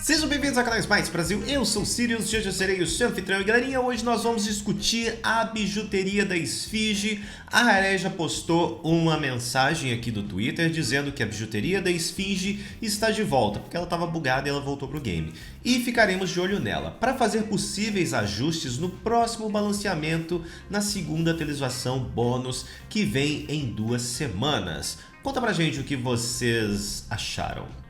Sejam bem-vindos ao canal Smites Brasil, eu sou o Sirius, hoje eu serei o seu anfitrião. E galerinha, hoje nós vamos discutir a bijuteria da Esfinge. A Raré já postou uma mensagem aqui do Twitter dizendo que a bijuteria da Esfinge está de volta, porque ela estava bugada e ela voltou pro game. E ficaremos de olho nela, para fazer possíveis ajustes no próximo balanceamento, na segunda atualização bônus, que vem em 2 semanas. Conta pra gente o que vocês acharam.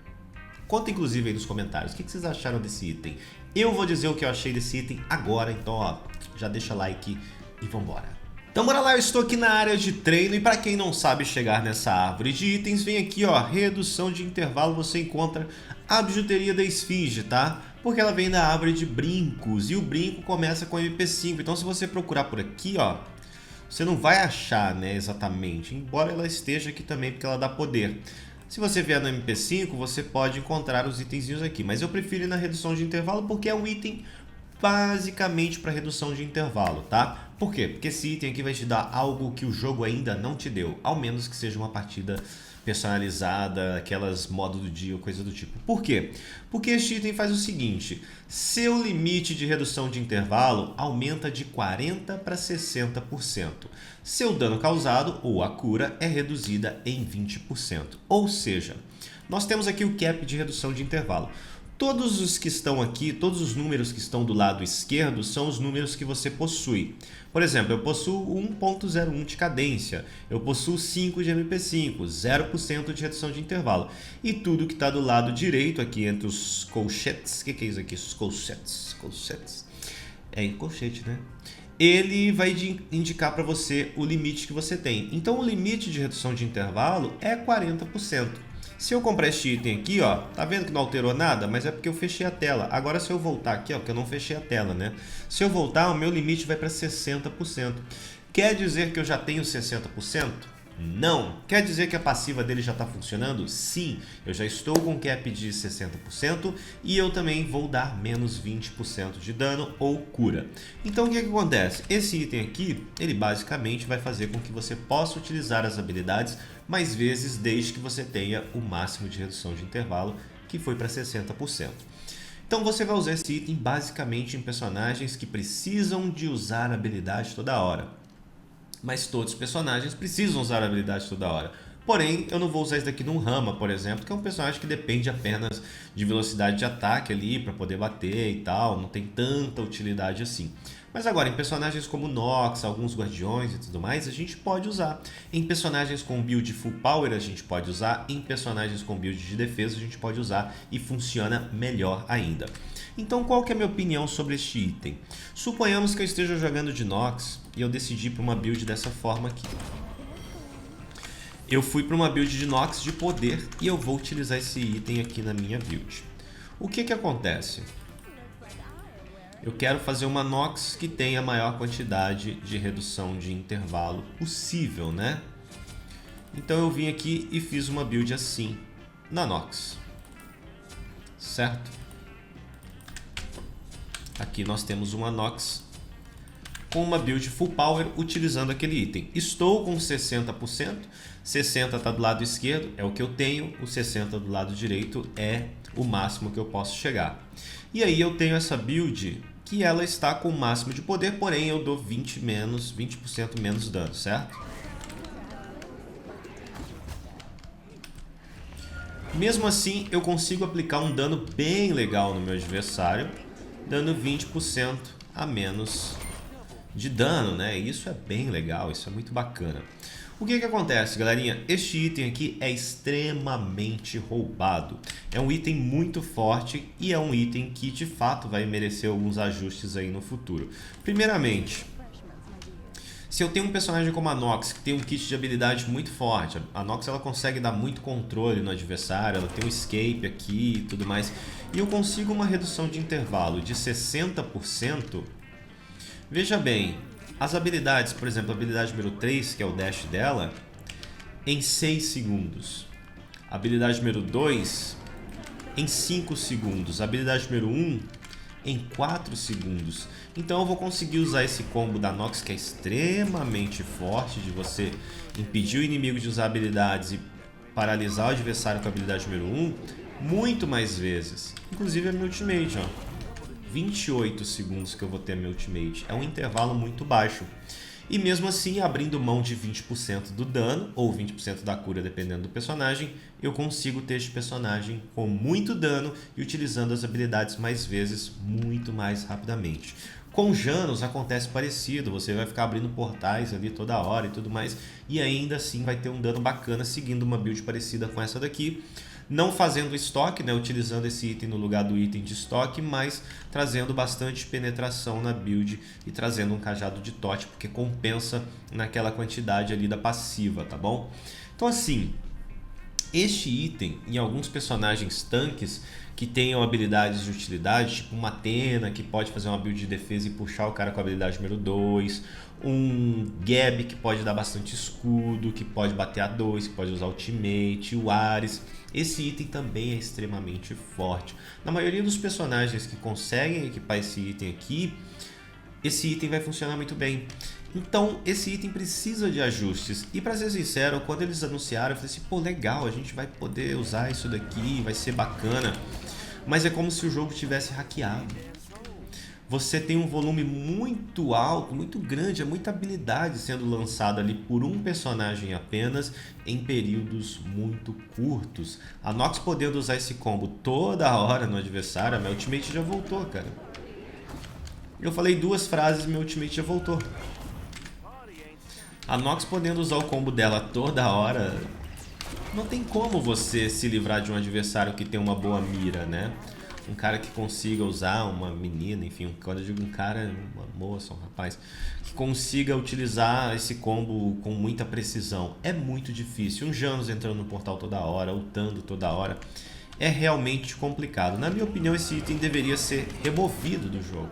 Conta inclusive aí nos comentários o que vocês acharam desse item. Eu vou dizer o que eu achei desse item agora, então ó, já deixa like e vambora. Então bora lá, eu estou aqui na área de treino e para quem não sabe chegar nessa árvore de itens, vem aqui ó, redução de intervalo, você encontra a bijuteria da Esfinge, tá? Porque ela vem da árvore de brincos e o brinco começa com MP5, então se você procurar por aqui ó, você não vai achar, né, exatamente, embora ela esteja aqui também porque ela dá poder. Se você vier no MP5, você pode encontrar os itenzinhos aqui, mas eu prefiro ir na redução de intervalo porque é um item basicamente para redução de intervalo, tá? Por quê? Porque esse item aqui vai te dar algo que o jogo ainda não te deu, ao menos que seja uma partida personalizada, aquelas modo do dia ou coisa do tipo. Por quê? Porque este item faz o seguinte, seu limite de redução de intervalo aumenta de 40% para 60%. Seu dano causado ou a cura é reduzida em 20%. Ou seja, nós temos aqui o cap de redução de intervalo. Todos os que estão aqui, todos os números que estão do lado esquerdo são os números que você possui. Por exemplo, eu possuo 1.01 de cadência, eu possuo 5 de MP5, 0% de redução de intervalo. E tudo que está do lado direito aqui entre os colchetes, o que é isso aqui? Os colchetes. É colchete, né? Ele vai indicar para você o limite que você tem. Então o limite de redução de intervalo é 40%. Se eu comprar este item aqui, ó, tá vendo que não alterou nada? Mas é porque eu fechei a tela. Agora se eu voltar aqui, ó, porque eu não fechei a tela, né? Se eu voltar, o meu limite vai para 60%. Quer dizer que eu já tenho 60%? Não. Quer dizer que a passiva dele já está funcionando? Sim. Eu já estou com cap de 60% e eu também vou dar menos 20% de dano ou cura. Então o que acontece? Esse item aqui, ele basicamente vai fazer com que você possa utilizar as habilidades mais vezes desde que você tenha o máximo de redução de intervalo, que foi para 60%. Então você vai usar esse item basicamente em personagens que precisam de usar a habilidade toda hora. Mas todos os personagens precisam usar a habilidade toda hora. Porém, eu não vou usar isso daqui num Rama, por exemplo, que é um personagem que depende apenas de velocidade de ataque ali para poder bater e tal, não tem tanta utilidade assim. Mas agora, em personagens como Nox, alguns guardiões e tudo mais, a gente pode usar. Em personagens com build full power a gente pode usar, em personagens com build de defesa a gente pode usar e funciona melhor ainda. Então qual que é a minha opinião sobre este item? Suponhamos que eu esteja jogando de Nox e eu decidi para uma build dessa forma aqui. Eu fui para uma build de Nox de poder e eu vou utilizar esse item aqui na minha build. O que que acontece? Eu quero fazer uma Nox que tenha a maior quantidade de redução de intervalo possível, né? Então eu vim aqui e fiz uma build assim na Nox, certo? Aqui nós temos uma Nox com uma build full power utilizando aquele item. Estou com 60%, 60% está do lado esquerdo, é o que eu tenho, o 60% do lado direito é o máximo que eu posso chegar. E aí eu tenho essa build que ela está com o máximo de poder, porém eu dou 20% menos dano, certo? Mesmo assim, eu consigo aplicar um dano bem legal no meu adversário, dando 20% a menos de dano, né? Isso é bem legal, isso é muito bacana. O que que acontece, galerinha? Este item aqui é extremamente roubado. É um item muito forte e é um item que de fato vai merecer alguns ajustes aí no futuro. Primeiramente, se eu tenho um personagem como a Nox, que tem um kit de habilidade muito forte, a Nox ela consegue dar muito controle no adversário, ela tem um escape aqui e tudo mais, e eu consigo uma redução de intervalo de 60%, veja bem, as habilidades, por exemplo, a habilidade número 3, que é o dash dela, em 6 segundos. A habilidade número 2, em 5 segundos. A habilidade número 1, em 4 segundos. Então eu vou conseguir usar esse combo da Nox, que é extremamente forte, de você impedir o inimigo de usar habilidades e paralisar o adversário com a habilidade número 1, muito mais vezes. Inclusive a minha ultimate, ó. 28 segundos que eu vou ter a minha ultimate. É um intervalo muito baixo. E mesmo assim, abrindo mão de 20% do dano, ou 20% da cura, dependendo do personagem, eu consigo ter este personagem com muito dano e utilizando as habilidades mais vezes, muito mais rapidamente. Com Janus acontece parecido, você vai ficar abrindo portais ali toda hora e tudo mais, e ainda assim vai ter um dano bacana seguindo uma build parecida com essa daqui. Não fazendo estoque, né, utilizando esse item no lugar do item de estoque, mas trazendo bastante penetração na build e trazendo um cajado de tote, porque compensa naquela quantidade ali da passiva, tá bom? Então assim, este item em alguns personagens tanques que tenham habilidades de utilidade, tipo uma Athena que pode fazer uma build de defesa e puxar o cara com a habilidade número 2, um Gab que pode dar bastante escudo, que pode bater a 2, que pode usar ultimate, o Ares. Esse item também é extremamente forte. Na maioria dos personagens que conseguem equipar esse item aqui, esse item vai funcionar muito bem. Então esse item precisa de ajustes. E para ser sincero, quando eles anunciaram, eu falei assim, pô, legal, a gente vai poder usar isso daqui, vai ser bacana. Mas é como se o jogo tivesse hackeado. Você tem um volume muito alto, muito grande, é muita habilidade sendo lançada ali por um personagem apenas em períodos muito curtos. A Nox podendo usar esse combo toda hora no adversário, a minha ultimate já voltou, cara. Eu falei 2 frases e meu ultimate já voltou. A Nox podendo usar o combo dela toda hora, não tem como você se livrar de um adversário que tem uma boa mira, né? Um cara que consiga usar, uma menina, enfim, quando eu digo um cara, uma moça, um rapaz, que consiga utilizar esse combo com muita precisão. É muito difícil. Um Janus entrando no portal toda hora, ultando toda hora, é realmente complicado. Na minha opinião, esse item deveria ser removido do jogo,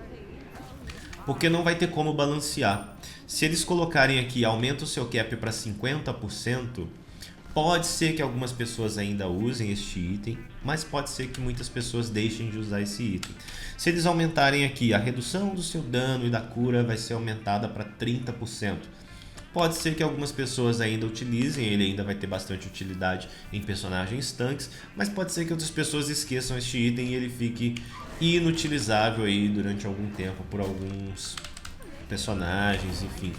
porque não vai ter como balancear. Se eles colocarem aqui, aumenta o seu cap para 50%, pode ser que algumas pessoas ainda usem este item, mas pode ser que muitas pessoas deixem de usar esse item. Se eles aumentarem aqui, a redução do seu dano e da cura vai ser aumentada para 30%. Pode ser que algumas pessoas ainda utilizem, ele ainda vai ter bastante utilidade em personagens tanques, mas pode ser que outras pessoas esqueçam este item e ele fique inutilizável aí durante algum tempo por alguns personagens, enfim.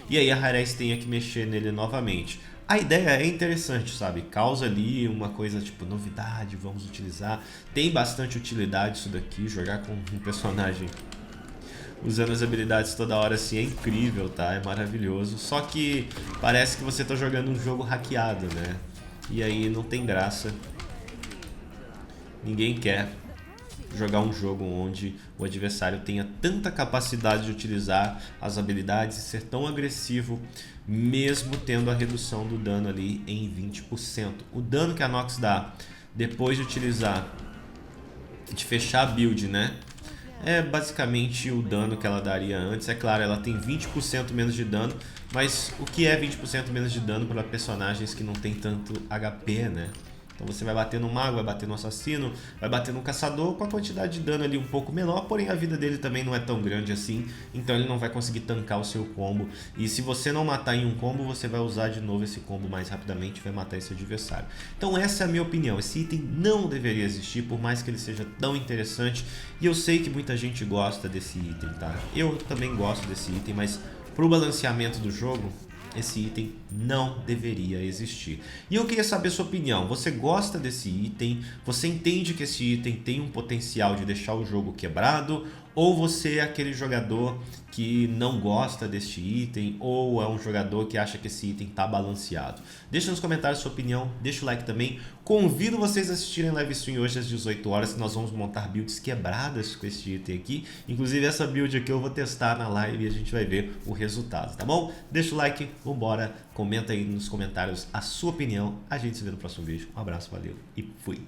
E aí a Hi-Rez tenha que mexer nele novamente. A ideia é interessante, sabe? Causa ali uma coisa tipo novidade, vamos utilizar. Tem bastante utilidade isso daqui, jogar com um personagem usando as habilidades toda hora assim é incrível, tá? É maravilhoso. Só que parece que você tá jogando um jogo hackeado, né? E aí não tem graça. Ninguém quer jogar um jogo onde o adversário tenha tanta capacidade de utilizar as habilidades e ser tão agressivo, mesmo tendo a redução do dano ali em 20%. O dano que a Nox dá depois de utilizar, de fechar a build, né? É basicamente o dano que ela daria antes. É claro, ela tem 20% menos de dano, mas o que é 20% menos de dano para personagens que não tem tanto HP, né? Então você vai bater no mago, vai bater no assassino, vai bater no caçador com a quantidade de dano ali um pouco menor, porém a vida dele também não é tão grande assim, então ele não vai conseguir tancar o seu combo. E se você não matar em um combo, você vai usar de novo esse combo mais rapidamente e vai matar esse adversário. Então essa é a minha opinião, esse item não deveria existir, por mais que ele seja tão interessante, e eu sei que muita gente gosta desse item, tá? Eu também gosto desse item, mas pro balanceamento do jogo, esse item não deveria existir. E eu queria saber a sua opinião. Você gosta desse item? Você entende que esse item tem um potencial de deixar o jogo quebrado? Ou você é aquele jogador que não gosta deste item? Ou é um jogador que acha que esse item está balanceado? Deixa nos comentários a sua opinião. Deixa o like também. Convido vocês a assistirem live stream hoje às 18 horas, que nós vamos montar builds quebradas com este item aqui. Inclusive essa build aqui eu vou testar na live e a gente vai ver o resultado, tá bom? Deixa o like, vambora. Comenta aí nos comentários a sua opinião. A gente se vê no próximo vídeo. Um abraço, valeu e fui!